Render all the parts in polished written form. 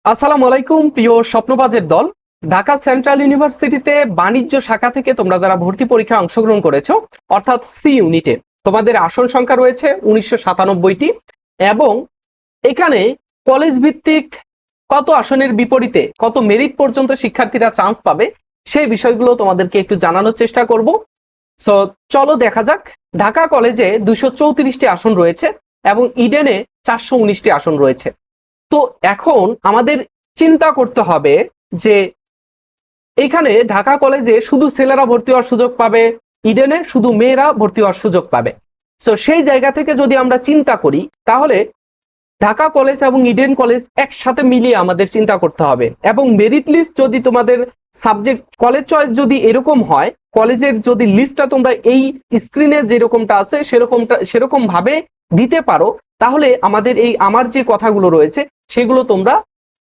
আসসালামু আলাইকুম প্রিয় স্বপ্নবাজের দল। ঢাকা সেন্ট্রাল ইউনিভার্সিটিতে বাণিজ্য শাখা থেকে তোমরা যারা ভর্তি পরীক্ষায় অংশগ্রহণ করেছো, অর্থাৎ সি ইউনিটে তোমাদের আসন সংখ্যা রয়েছে 1997টি এবং এখানে কলেজ ভিত্তিক কত আসনের বিপরীতে কত মেরিট পর্যন্ত শিক্ষার্থীরা চান্স পাবে সেই বিষয়গুলো তোমাদেরকে একটু জানানোর চেষ্টা করব। সো চলো দেখা যাক। ঢাকা কলেজে 234টি আসন রয়েছে এবং ইডেনে 419টি আসন রয়েছে। তো এখন আমাদের চিন্তা করতে হবে যে এখানে ঢাকা কলেজে শুধু ছেলেরা ভর্তি হওয়ার সুযোগ পাবে, ইডেনে শুধু মেয়েরা ভর্তি হওয়ার সুযোগ পাবে। সো সেই জায়গা থেকে যদি আমরা চিন্তা করি তাহলে ঢাকা কলেজ এবং ইডেন কলেজ একসাথে মিলিয়ে আমাদের চিন্তা করতে হবে। এবং মেরিট লিস্ট যদি তোমাদের সাবজেক্ট কলেজ চয়েস যদি এরকম হয়, কলেজের যদি লিস্টটা তোমরা এই স্ক্রিনে যেরকমটা আছে সেরকম ভাবে দিতে পারো, তাহলে আমাদের আমার যে কথাগুলো রয়েছে সেগুলো তোমরা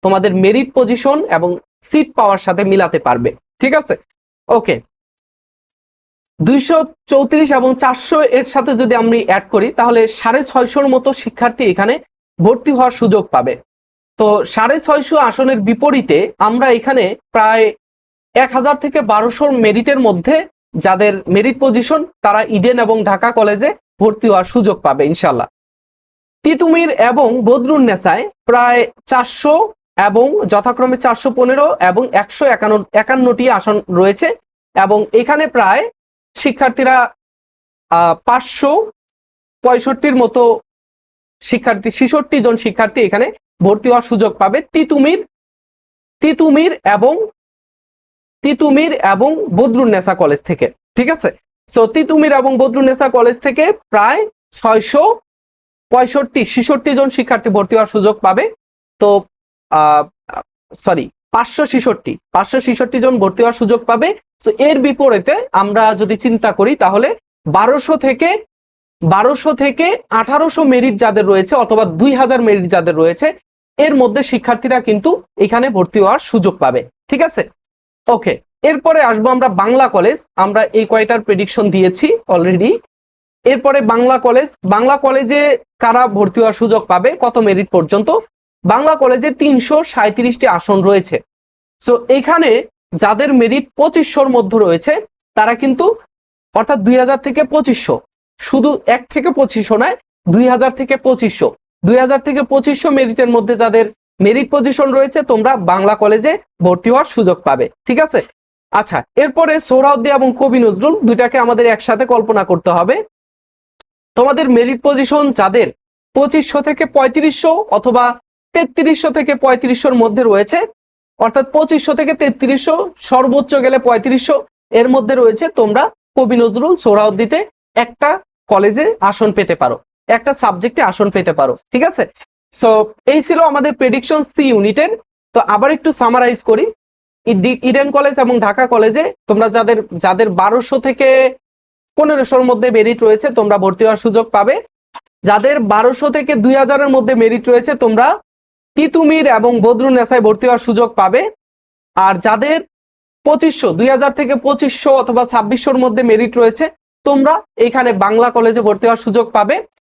তোমাদের মেরিট পজিশন এবং সিট পাওয়ার সাথে মিলাতে পারবে। ঠিক আছে, ওকে। 234 এবং 400 এর সাথে যদি আমরা অ্যাড করি তাহলে 650 মতো শিক্ষার্থী এখানে ভর্তি হওয়ার সুযোগ পাবে। তো 650 আসনের বিপরীতে আমরা এখানে প্রায় 1000 থেকে 1200 মেরিটের মধ্যে যাদের মেরিট পজিশন তারা ইডেন এবং ঢাকা কলেজে ভর্তি হওয়ার সুযোগ পাবে ইনশাল্লাহ। তিতুমির এবং বদরুন্নেসায় প্রায় 400 এবং যথাক্রমে 415 এবং 151টি আসন রয়েছে এবং এখানে প্রায় শিক্ষার্থীরা 565র মতো শিক্ষার্থী 66 জন শিক্ষার্থী এখানে ভর্তি হওয়ার সুযোগ পাবে তিতুমির এবং বদরুন্নেসা কলেজ থেকে। ঠিক আছে, সো তিতুমির এবং বদরুন্নেসা কলেজ থেকে প্রায় 666 জন শিক্ষার্থী ভর্তি হওয়ার সুযোগ পাবে। তো 566 জন ভর্তি হওয়ার সুযোগ পাবে। তো এর বিপরীতে আমরা যদি চিন্তা করি তাহলে 1200 থেকে 1800 মেরিট যাদের রয়েছে অথবা 2000 মেরিট যাদের রয়েছে এর মধ্যে শিক্ষার্থীরা কিন্তু এখানে ভর্তি হওয়ার সুযোগ পাবে। ঠিক আছে, ওকে। এরপরে আসবো আমরা বাংলা কলেজ। আমরা এই কয়টার প্রেডিকশন দিয়েছি অলরেডি। এরপরে বাংলা কলেজে কারা ভর্তি হওয়ার সুযোগ পাবে, কত মেরিট পর্যন্ত? বাংলা কলেজে 337টি আসন রয়েছে। সো এখানে যাদের মেরিট 2500-র মধ্যে রয়েছে তারা কিন্তু অর্থাৎ 2000 থেকে 2500, শুধু 1 থেকে 2500 নয়, 2000 থেকে 2500 মেরিটের মধ্যে যাদের মেরিট পজিশন রয়েছে তোমরা বাংলা কলেজে ভর্তি হওয়ার সুযোগ পাবে। ঠিক আছে, আচ্ছা। এরপরে সোহরাওয়ার্দী এবং কবি নজরুল দুইটাকে আমাদের একসাথে কল্পনা করতে হবে। তোমাদের মেরিট পজিশন যাদের 2500 থেকে 3500 অথবা 3300 থেকে 3500-র মধ্যে রয়েছে, অর্থাৎ 2500 থেকে 3300, সর্বোচ্চ গেলে 3500 এর মধ্যে রয়েছে, তোমরা কবি নজরুল সোহরাওয়ার্দীতে একটা কলেজে আসন পেতে পারো, একটা সাবজেক্টে আসন পেতে পারো। ঠিক আছে, সো এই ছিল আমাদের প্রেডিকশন সি ইউনিটের। তো আবার একটু সামারাইজ করি। ইডেন কলেজ এবং ঢাকা কলেজে তোমরা যাদের 1200 থেকে 1500-র মধ্যে মেরিট রয়েছে তোমরা ভর্তি হওয়ার সুযোগ পাবে। যাদের 1200 থেকে 2000-এর মধ্যে মেরিট রয়েছে তোমরা তিতুমির এবং বদরুন্নেসায় ভর্তি হওয়ার সুযোগ পাবে। আর যাদের 2000 থেকে 2500 অথবা 2600-র মধ্যে মেরিট রয়েছে তোমরা এখানে বাংলা কলেজে ভর্তি হওয়ার সুযোগ পাবে।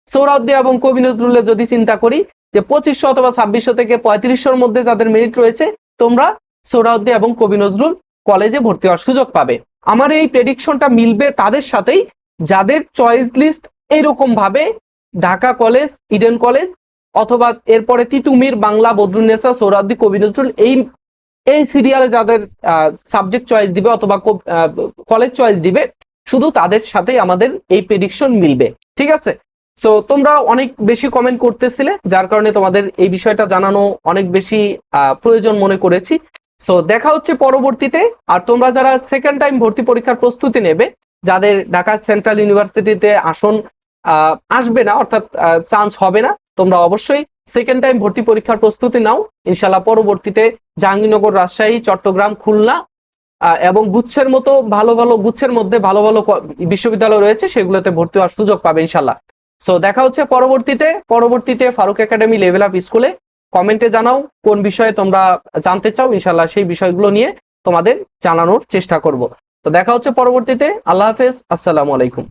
সোহরাওয়ার্দী এবং কবি নজরুলের যদি চিন্তা করি যে 2500 অথবা 2600 থেকে 3500-র মধ্যে যাদের মেরিট রয়েছে তোমরা সোহরাওয়ার্দী এবং কবি নজরুল কলেজে ভর্তি হওয়ার সুযোগ পাবে। আমার এই প্রেডিকশনটা মিলবে তাদের সাথেই যাদের চয়েস লিস্ট এরকম ভাবে ঢাকা কলেজ, ইডেন কলেজ অথবা এরপরে তিতুমির, বাংলা, বদরুন্নেসা, সোহরাওয়ার্দী, কবি নজরুল এই সিরিয়ালে যাদের সাবজেক্ট চয়েস দিবে অথবা কলেজ চয়েস দিবে, শুধু তাদের সাথেই আমাদের এই প্রেডিকশন মিলবে। ঠিক আছে, সো তোমরা অনেক বেশি কমেন্ট করতেছিলে যার কারণে তোমাদের এই বিষয়টা জানানো অনেক বেশি প্রয়োজন মনে করেছি। সো দেখা হচ্ছে পরবর্তীতে। আর তোমরা যারা সেকেন্ড টাইম ভর্তি পরীক্ষার প্রস্তুতি নেবে, যাদের ঢাকা সেন্ট্রাল ইউনিভার্সিটিতে আসন আসবে না অর্থাৎ চান্স হবে না, তোমরা অবশ্যই সেকেন্ড টাইম ভর্তি পরীক্ষার প্রস্তুতি নাও। ইনশাল্লাহ পরবর্তীতে জাহাঙ্গীরনগর, রাজশাহী, চট্টগ্রাম, খুলনা এবং গুচ্ছের মধ্যে ভালো ভালো বিশ্ববিদ্যালয় রয়েছে, সেগুলোতে ভর্তি হওয়ার সুযোগ পাবে ইনশাল্লাহ। সো দেখা হচ্ছে পরবর্তীতে ফারুক একাডেমি লেভেল আপ স্কুলে। কমেন্টে জানাও কোন বিষয়ে তোমরা জানতে চাও, ইনশাল্লাহ সেই বিষয়গুলো নিয়ে তোমাদের জানানোর চেষ্টা করব। তো দেখা হচ্ছে পরবর্তীতে। আল্লাহ হাফেজ, আসসালামু আলাইকুম।